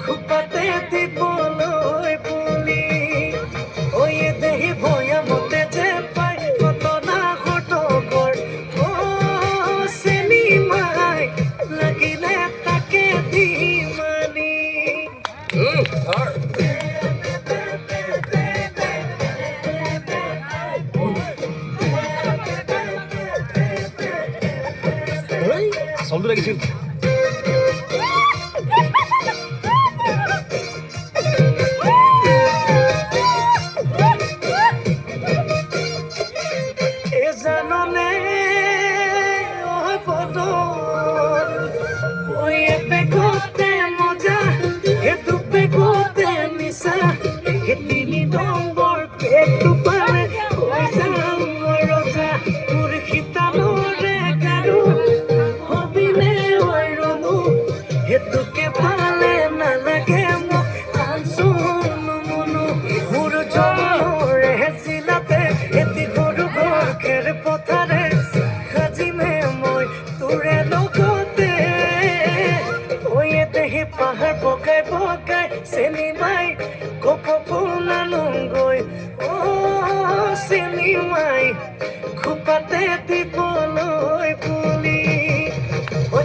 খোপাতে দিবলৈ বুলি ওই দেহি ভয়া মতে যে পাই কত না ঘটকৰ ও চিনেমাই লাগিলে তাকে দিমানি ধৰ আচলটো লাগিছিল এ জাননে ও বদল ওই পেগোতে মজা এ তু পেগোতে নিশা এ তিনি নম্বর পেটু পারে ওই যাম রজা তোর খিতানোরে কারু হবিনে ওই রনু এ তোকে পালে না লাগে মোক আনসুন মনু মোর জনরে হেসিলাতে এতি গরু ঘর পথারে সাজিমে মই তোৰে লগতে ওই দেহি পাহাৰ বগাই বগাই চিনেমাই কপৌ ফুল নানুংগৈ ও চিনেমাই খোপাতে দিবলৈ বুলি ঐ